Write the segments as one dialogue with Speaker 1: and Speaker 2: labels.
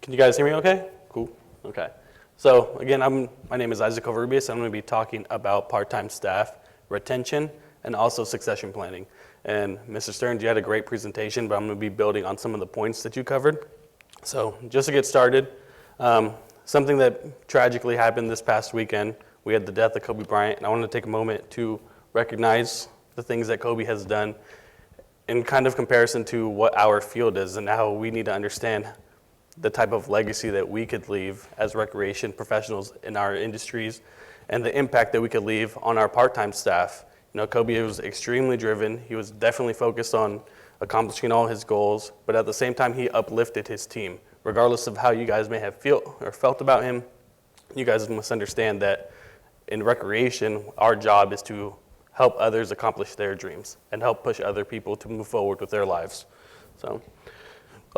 Speaker 1: Can you guys hear me okay? Cool. Okay. So again, my name is Issac Covarrubias. I'm going to be talking about part-time staff retention and also succession planning. And Mr. Stearns, you had a great presentation, but I'm going to be building on some of the points that you covered. So just to get started, something that tragically happened this past weekend, we had the death of Kobe Bryant, and I want to take a moment to recognize the things that Kobe has done in kind of comparison to what our field is and how we need to understand the type of legacy that we could leave as recreation professionals in our industries and the impact that we could leave on our part-time staff. You know, Kobe was extremely driven. He was definitely focused on accomplishing all his goals, but at the same time, he uplifted his team. Regardless of how you guys may have felt about him, you guys must understand that in recreation, our job is to help others accomplish their dreams and help push other people to move forward with their lives. So,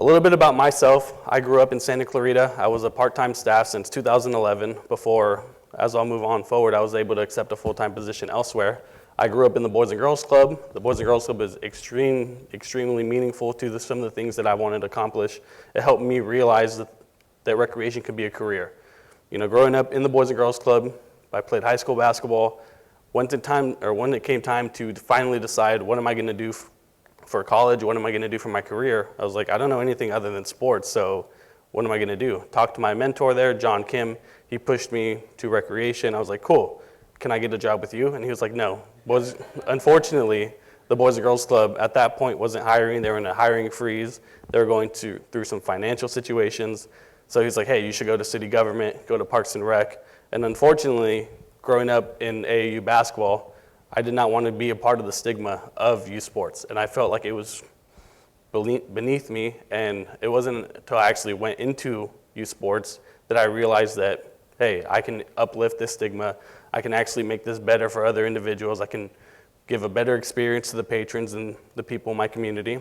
Speaker 1: a little bit about myself. I grew up in Santa Clarita. I was a part-time staff since 2011 before, as I'll move on forward, I was able to accept a full-time position elsewhere. I grew up in the Boys and Girls Club. The Boys and Girls Club is extremely meaningful to some of the things that I wanted to accomplish. It helped me realize that recreation could be a career. You know, growing up in the Boys and Girls Club, I played high school basketball. When it came time to finally decide what am I going to do for college, what am I going to do for my career, I was like, I don't know anything other than sports, so what am I going to do? Talked to my mentor there, John Kim. He pushed me to recreation. I was like, cool, can I get a job with you? And he was like, no. Unfortunately, the Boys and Girls Club at that point wasn't hiring. They were in a hiring freeze. They were going through some financial situations. So he's like, hey, you should go to city government, go to Parks and Rec. And unfortunately, growing up in AAU basketball, I did not want to be a part of the stigma of youth sports. And I felt like it was beneath me. And it wasn't until I actually went into youth sports that I realized that, hey, I can uplift this stigma. I can actually make this better for other individuals. I can give a better experience to the patrons and the people in my community.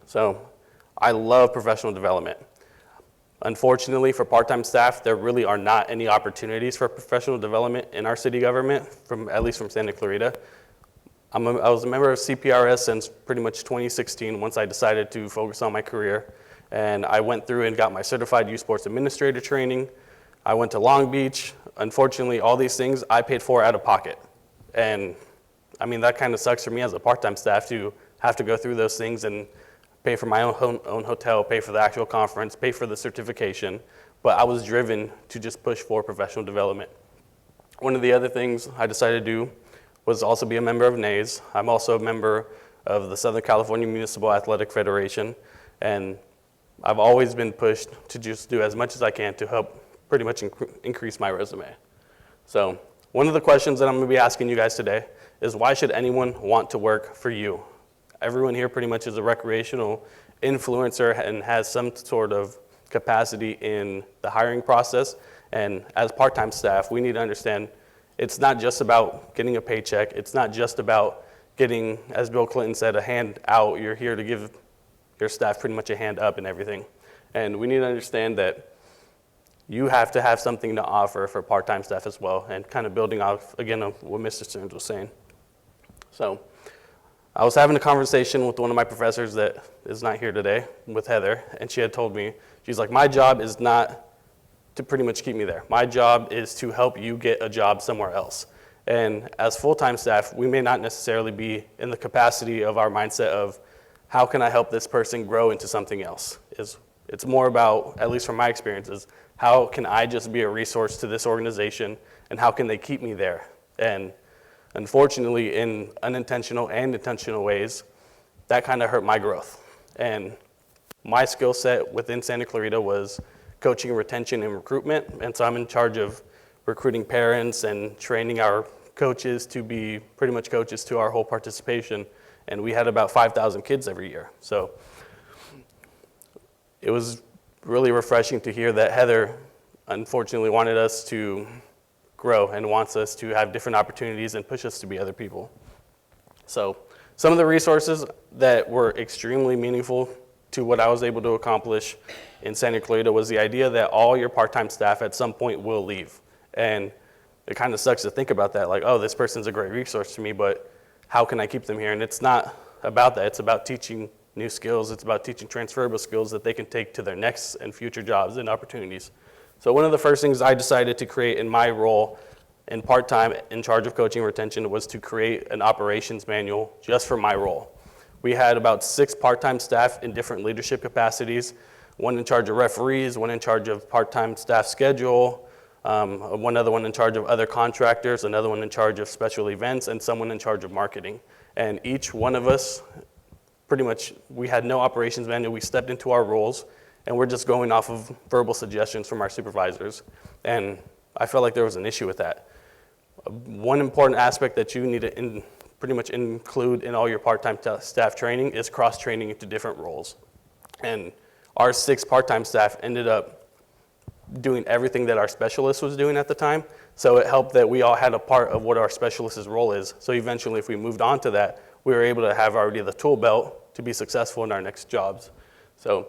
Speaker 1: So I love professional development. Unfortunately, for part-time staff, there really are not any opportunities for professional development in our city government, at least from Santa Clarita. I was a member of CPRS since pretty much 2016 once I decided to focus on my career. And I went through and got my certified youth sports administrator training. I went to Long Beach. Unfortunately, all these things I paid for out of pocket. And I mean, that kind of sucks for me as a part-time staff to have to go through those things and pay for my own hotel, pay for the actual conference, pay for the certification, but I was driven to just push for professional development. One of the other things I decided to do was also be a member of NAYS. I'm also a member of the Southern California Municipal Athletic Federation, and I've always been pushed to just do as much as I can to help pretty much increase my resume. So one of the questions that I'm going to be asking you guys today is, why should anyone want to work for you? Everyone here pretty much is a recreational influencer and has some sort of capacity in the hiring process. And as part-time staff, we need to understand it's not just about getting a paycheck. It's not just about getting, as Bill Clinton said, a hand out. You're here to give your staff pretty much a hand up and everything. And we need to understand that you have to have something to offer for part-time staff as well, and kind of building off, again, of what Mr. Stearns was saying. So I was having a conversation with one of my professors that is not here today, with Heather, and she had told me, she's like, my job is not to pretty much keep me there. My job is to help you get a job somewhere else. And as full-time staff, we may not necessarily be in the capacity of our mindset of, how can I help this person grow into something else? It's more about, at least from my experiences, how can I just be a resource to this organization, and how can they keep me there? And unfortunately, in unintentional and intentional ways, that kind of hurt my growth. And my skill set within Santa Clarita was coaching, retention, and recruitment. And so I'm in charge of recruiting parents and training our coaches to be pretty much coaches to our whole participation. And we had about 5,000 kids every year. So it was really refreshing to hear that Heather unfortunately wanted us to grow and wants us to have different opportunities and push us to be other people. So some of the resources that were extremely meaningful to what I was able to accomplish in Santa Clarita was the idea that all your part-time staff at some point will leave. And it kind of sucks to think about that, like, oh, this person's a great resource to me, but how can I keep them here? And it's not about that. It's about teaching new skills. It's about teaching transferable skills that they can take to their next and future jobs and opportunities. So one of the first things I decided to create in my role in part-time in charge of coaching retention was to create an operations manual just for my role. We had about 6 part-time staff in different leadership capacities, one in charge of referees, one in charge of part-time staff schedule, one other one in charge of other contractors, another one in charge of special events, and someone in charge of marketing. And each one of us, pretty much, we had no operations manual. We stepped into our roles, and we're just going off of verbal suggestions from our supervisors. And I felt like there was an issue with that. One important aspect that you need to pretty much include in all your part-time staff training is cross-training into different roles. And our 6 part-time staff ended up doing everything that our specialist was doing at the time. So it helped that we all had a part of what our specialist's role is. So eventually, if we moved on to that, we were able to have already the tool belt to be successful in our next jobs. So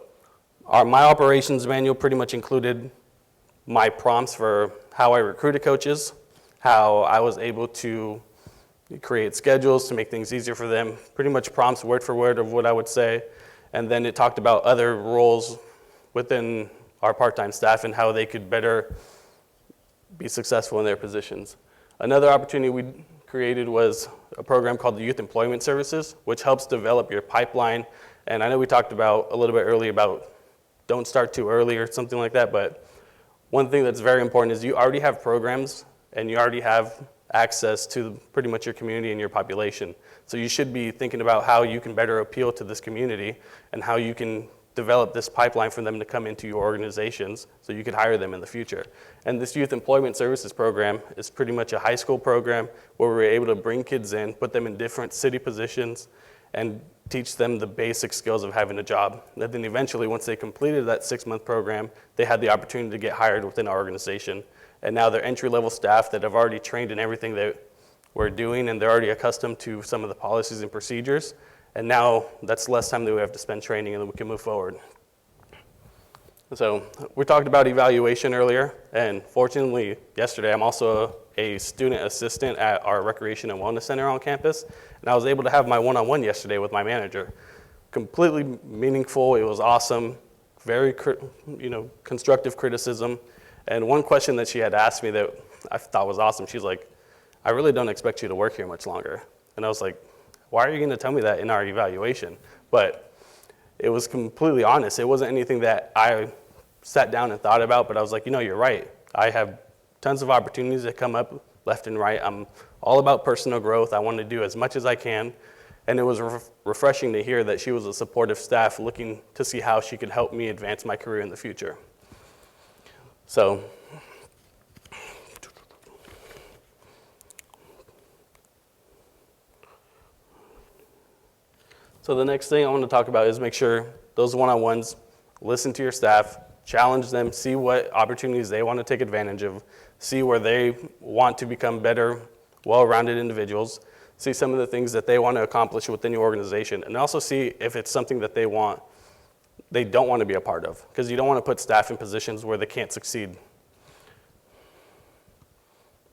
Speaker 1: my operations manual pretty much included my prompts for how I recruited coaches, how I was able to create schedules to make things easier for them, pretty much prompts word for word of what I would say. And then it talked about other roles within our part-time staff and how they could better be successful in their positions. Another opportunity we created was a program called the Youth Employment Services, which helps develop your pipeline. And I know we talked about a little bit earlier about don't start too early or something like that, but one thing that's very important is you already have programs and you already have access to pretty much your community and your population. So you should be thinking about how you can better appeal to this community and how you can develop this pipeline for them to come into your organizations so you could hire them in the future. And this Youth Employment Services program is pretty much a high school program where we're able to bring kids in, put them in different city positions, and teach them the basic skills of having a job. And then eventually, once they completed that 6-month program, they had the opportunity to get hired within our organization. And now they're entry-level staff that have already trained in everything that we're doing, and they're already accustomed to some of the policies and procedures. And now that's less time that we have to spend training, and then we can move forward. So we talked about evaluation earlier, and fortunately, yesterday, I'm also a student assistant at our Recreation and Wellness Center on campus, and I was able to have my one-on-one yesterday with my manager. Completely meaningful, it was awesome, very constructive criticism. And one question that she had asked me that I thought was awesome, she's like, I really don't expect you to work here much longer. And I was like, why are you gonna tell me that in our evaluation? But it was completely honest. It wasn't anything that I sat down and thought about, but I was like, you're right. I have tons of opportunities that come up left and right. I'm all about personal growth. I want to do as much as I can. And it was refreshing to hear that she was a supportive staff looking to see how she could help me advance my career in the future. So the next thing I want to talk about is make sure those one-on-ones, listen to your staff, challenge them, see what opportunities they want to take advantage of, see where they want to become better, well-rounded individuals, see some of the things that they want to accomplish within your organization, and also see if it's something that they don't want to be a part of, because you don't want to put staff in positions where they can't succeed.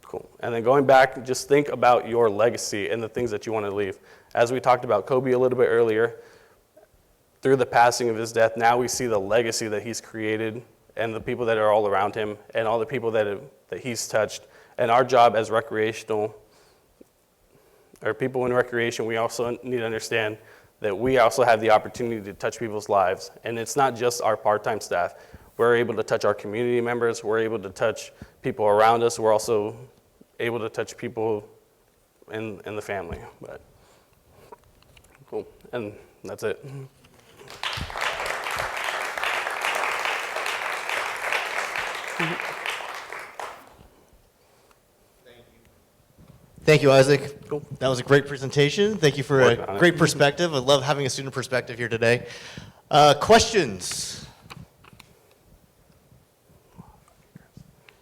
Speaker 1: Cool. And then going back, just think about your legacy and the things that you want to leave. As we talked about Kobe a little bit earlier, through the passing of his death, now we see the legacy that he's created and the people that are all around him and all the people that he's touched. And our job as people in recreation, we also need to understand that we also have the opportunity to touch people's lives. And it's not just our part-time staff. We're able to touch our community members. We're able to touch people around us. We're also able to touch people in the family. But cool, and that's it.
Speaker 2: Thank you, Isaac.
Speaker 1: Cool.
Speaker 2: That was a great presentation. Thank you for a great perspective. I love having a student perspective here today. Questions?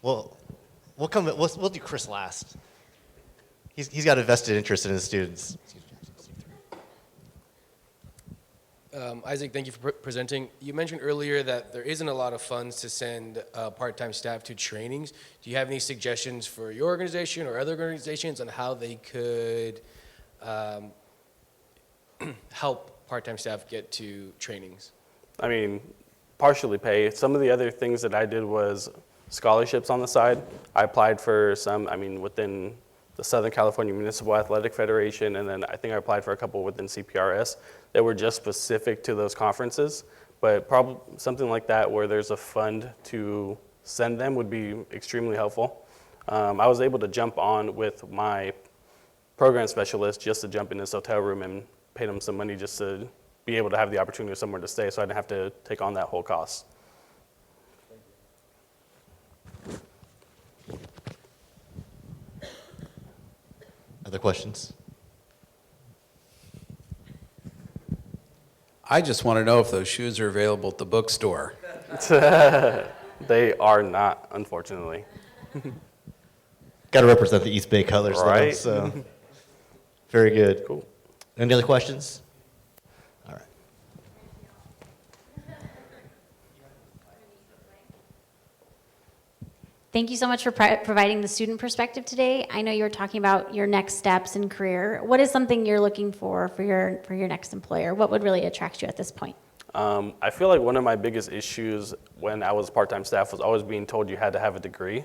Speaker 2: Well, we'll do Chris last. He's got a vested interest in his students.
Speaker 3: Isaac, thank you for presenting. You mentioned earlier that there isn't a lot of funds to send part-time staff to trainings. Do you have any suggestions for your organization or other organizations on how they could help part-time staff get to trainings?
Speaker 1: I mean, partially pay. Some of the other things that I did was scholarships on the side. I applied for some, I mean, within the Southern California Municipal Athletic Federation, and then I think I applied for a couple within CPRS that were just specific to those conferences. But probably something like that where there's a fund to send them would be extremely helpful. I was able to jump on with my program specialist just to jump in this hotel room and pay them some money just to be able to have the opportunity of somewhere to stay, so I didn't have to take on that whole cost.
Speaker 2: Other questions?
Speaker 4: I just want to know if those shoes are available at the bookstore.
Speaker 1: They are not, unfortunately.
Speaker 2: Got to represent the East Bay colors, though,
Speaker 1: Right.
Speaker 2: so very good.
Speaker 1: Cool.
Speaker 2: Any other questions? All right.
Speaker 5: Thank you so much for providing the student perspective today. I know you were talking about your next steps in career. What is something you're looking for your next employer? What would really attract you at this point?
Speaker 1: I feel like one of my biggest issues when I was part-time staff was always being told you had to have a degree.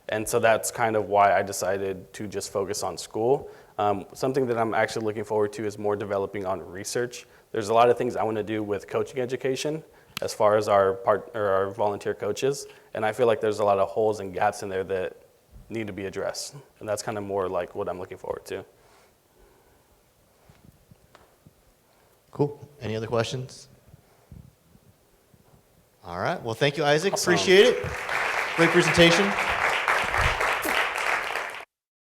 Speaker 1: And so that's kind of why I decided to just focus on school. Something that I'm actually looking forward to is more developing on research. There's a lot of things I want to do with coaching education as far as our volunteer coaches. And I feel like there's a lot of holes and gaps in there that need to be addressed. And that's kind of more like what I'm looking forward to.
Speaker 2: Cool. Any other questions? All right. Well, thank you, Isaac. Appreciate it. Great presentation.